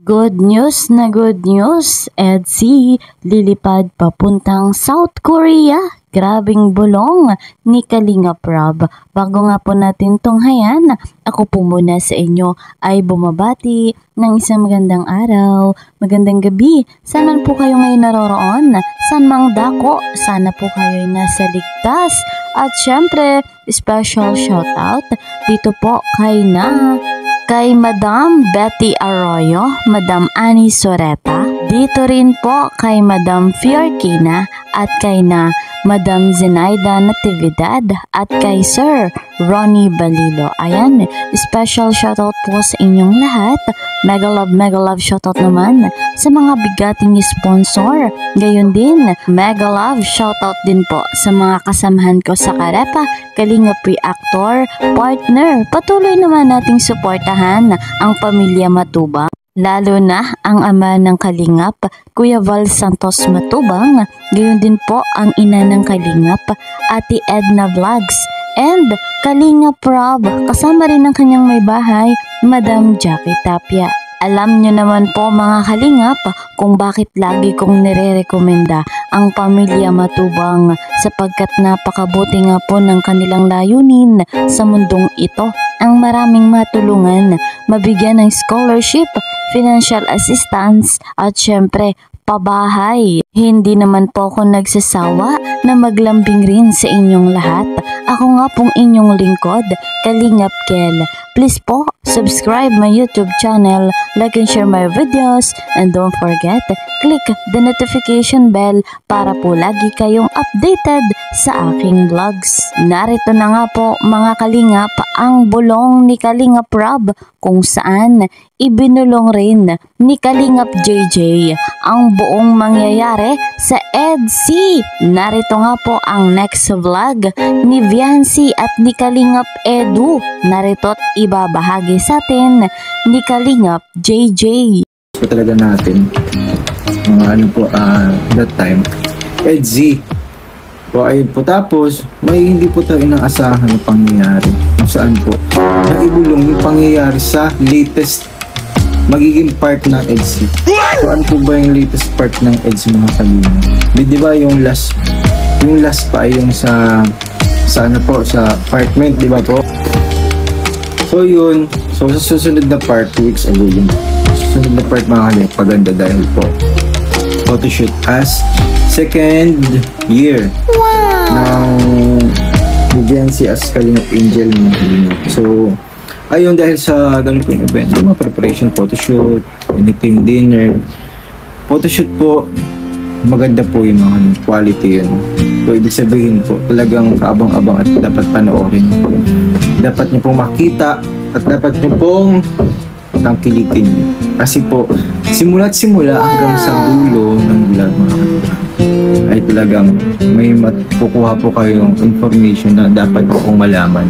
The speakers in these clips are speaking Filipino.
Good news na good news, EDSI lilipad papuntang South Korea. Grabing bulong ni Kalinga Prab. Bago nga po natin tunghayan, ako po muna sa inyo ay bumabati ng isang magandang araw, magandang gabi. Saan po kayo ngayon naroroon? Saan mang dako? Sana po kayo ay nasa ligtas. At syempre, special shoutout dito po kay Madam Betty Arroyo, Madam Annie Soreta, dito rin po kay Madam Fiorquina at kay Madam Zenaida Natividad at kay Sir Ronnie Balilo. Ayan, special shoutout po sa inyong lahat. Mega love shoutout naman sa mga bigating sponsor. Gayon din, mega love shoutout din po sa mga kasamahan ko sa Karepa, Kalinga Pre-Actor, partner. Patuloy naman nating suportahan ang pamilya Matubang. Lalo na ang ama ng Kalingap, Kuya Val Santos Matubang, gayon din po ang ina ng Kalingap, Ate Edna Vlogs, and Kalinga Prab, kasama rin ang kanyang may bahay, Madam Jackie Tapia. Alam nyo naman po mga Kalingap kung bakit lagi kong nire-rekomenda ang pamilya Matubang sapagkat napakabuti nga po ng kanilang layunin sa mundong ito ang maraming matulungan, mabigyan ng scholarship, financial assistance at syempre pabahay. Hindi naman po ako nagsasawa na maglambing rin sa inyong lahat. Ako nga pong inyong lingkod, Kalingap Kel. Please po, subscribe my YouTube channel, like and share my videos, and don't forget, click the notification bell para po lagi kayong updated sa aking vlogs. Narito na nga po mga Kalingap ang bulong ni Kalingap Rob kung saan ibinulong rin ni Kalingap JJ ang buong mangyayari sa EDSI. Narito nga po ang next vlog ni Viancy at ni Kalingap Edu. Narito't ibabahagi sa atin ni Kalingap JJ. Po talaga natin that time EDSI po ayun po, tapos may hindi po tayo inaasahan na pangyayari kung saan po naibulong yung pangyayari sa latest magiging part ng EDSI. So ano po ba yung latest part ng EDSI mga Kalingap? Di ba yung last pa ay yung sa apartment, di ba po? So yun, so sa susunod na part, 2 weeks ago yun. Susunod na part mga Kalingap, paganda dahil po photoshoot as second year ng Viancy as Kalingap Angel mga Kalingap. So ayun, dahil sa ganun pong event, mga preparation, photoshoot, anything, dinner, photoshoot po, maganda po yung mga quality yun. So ibig sabihin po, talagang kaabang-abang at dapat panoorin. Dapat nyo pong makita at dapat nyo pong tangkilikin. Kasi po, simula't simula hanggang sa dulo ng vlog mga Kalingap ay talagang may makukuha po kayong information na dapat po pong malaman.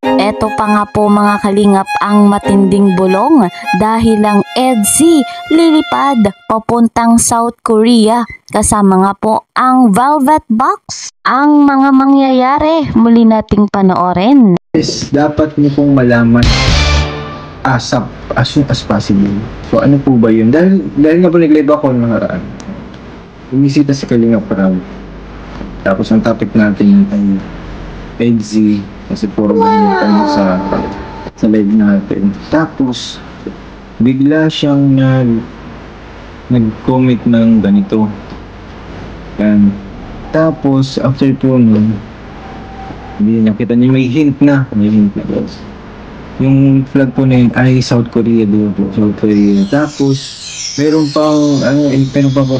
Eto pa nga po mga Kalingap ang matinding bulong dahil ang EDSI lilipad papuntang South Korea kasama nga po ang Velvet Box. Ang mga mangyayari muli nating panoorin. Yes, dapat niyo pong malaman as soon as possible. So ano po ba yun? Dahil nga po nag-live ako ng nakaraan. Bumisita si Kalingap Prab. Tapos ang topic natin ay EDSI. Kasi puro tayo sa live natin. Tapos bigla siyang nag-comment ng ganito. Yan. Tapos after po nun, hindi nakita niyo may hint na guys. Yung flag po na yun ay South Korea doon po. South Korea. Tapos meron pang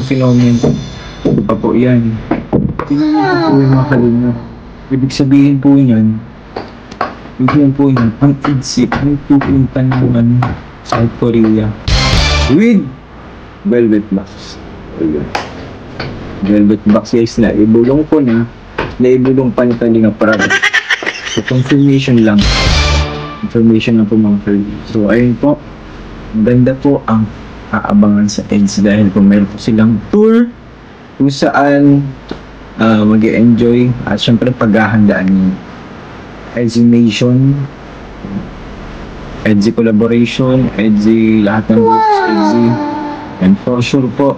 phenomenon pa po yan. Tingnan po yung mga Kalingap. Ibig sabihin po yan, ang EDSI ay pupunta naman South Korea with Velvet Box. Velvet Box guys, naibulong po na pa ni Kalingap Prab. So confirmation lang po mga Kalingap. So ayun po, ganda po ang aabangan sa EDSI dahil po meron po silang tour kung saan mag-enjoy at syempre paghahandaan yung exhumation EDSI collaboration, EDSI lahat ng groups, EDSI. And for sure po,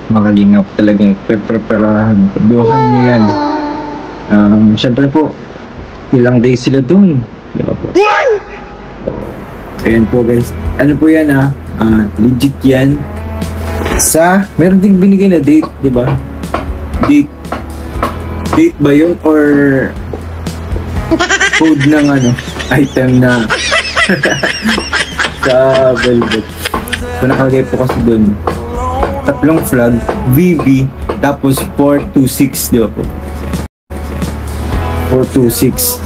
makalingap talaga preparahan. Duhan niyo yan. Siyempre po, ilang days sila dun. Diba po? Ayan po guys. Ano po yan legit yan. Meron ding binigay na date, di ba? Date ba yun? Or code ng item na sa Velvet. So nakalagay po kasi dun. 3 flag, VB, tapos 426, di ba po? 426.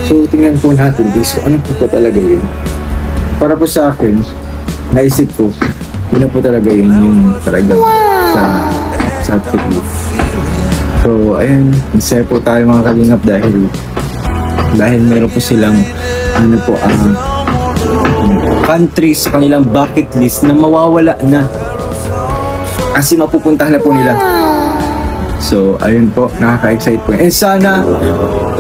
So tingnan po natin guys kung ano po talaga yun. Para po sa akin, naisip ko, yun po talaga yun yung talaga sa technique. So ayun, masaya po tayo mga kalingap dahil meron po silang countries sa kanilang bucket list na mawawala na kasi mapupuntahan na po nila. So ayun po, nakaka-excite po. And sana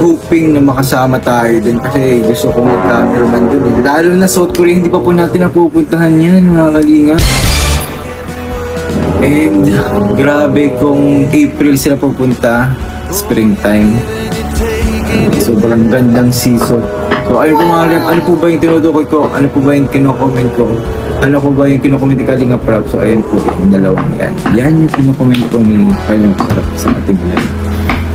hoping na makasama tayo din kasi gusto ko mag-cameraman dun. Lalo na South Korea, hindi pa po natin napupuntahan yan mga kalingap. And grabe kung April sila pupunta, springtime. Sobrang gandang season. So ayun po mga kalingap, ano po ba yung tinutukoy ko? Ano po ba yung kino-comment ko? Ano po ba yung kino-comment ni Kalingap Rob? So ayun po, yung dalawang yan. Yan yung kino-comment ko ni Kalingap Rob sa ating yan.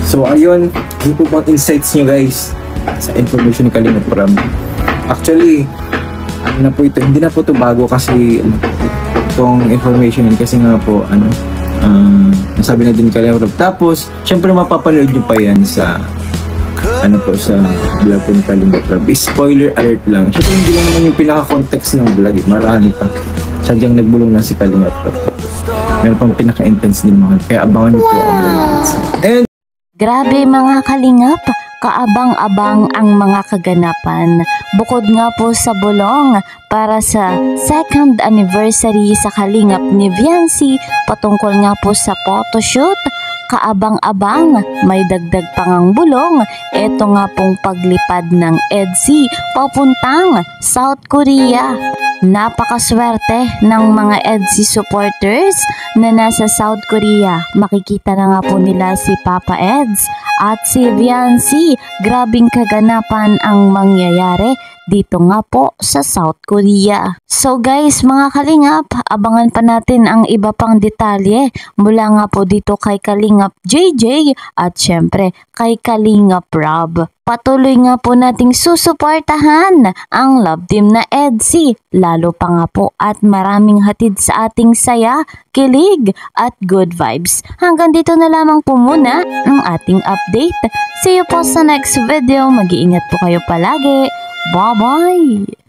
So ayun, yun po mga insights nyo guys sa information ni Kalingap Rob. Actually, ano na po ito, hindi na po ito bago kasi itong information yun kasi nga po, nasabi na din ni Kalingap Rob. Tapos, syempre mapapanood nyo pa yan sa sa vlog ko ni Kalingap Rob. Spoiler alert lang. Syempre hindi lang naman yung pinaka-context ng vlog. Marami pa. Sadyang nagbulong na si Kalingap Rob. Meron pang pinaka-intense din mga. Kaya abangan niyo po ang vlogs. And Grabe mga kalingap, kaabang-abang ang mga kaganapan. Bukod nga po sa bulong para sa 2nd anniversary sa Kalingap ni Viancy, patungkol nga po sa photoshoot, kaabang-abang, may dagdag pangang bulong, eto nga pong paglipad ng EDSI papuntang South Korea. Napakaswerte ng mga EDSI supporters na nasa South Korea. Makikita na nga po nila si Papa Eds at si Viancy. Grabing kaganapan ang mangyayari dito nga po sa South Korea. So guys, mga kalingap, abangan pa natin ang iba pang detalye mula nga po dito kay Kalingap JJ at syempre kay Kalingap Rob. Patuloy nga po nating susuportahan ang love team na EDSI, lalo pa nga po at maraming hatid sa ating saya, kilig at good vibes. Hanggang dito na lamang po muna ang ating update. See you po sa next video. Mag-iingat po kayo palagi. Bye-bye!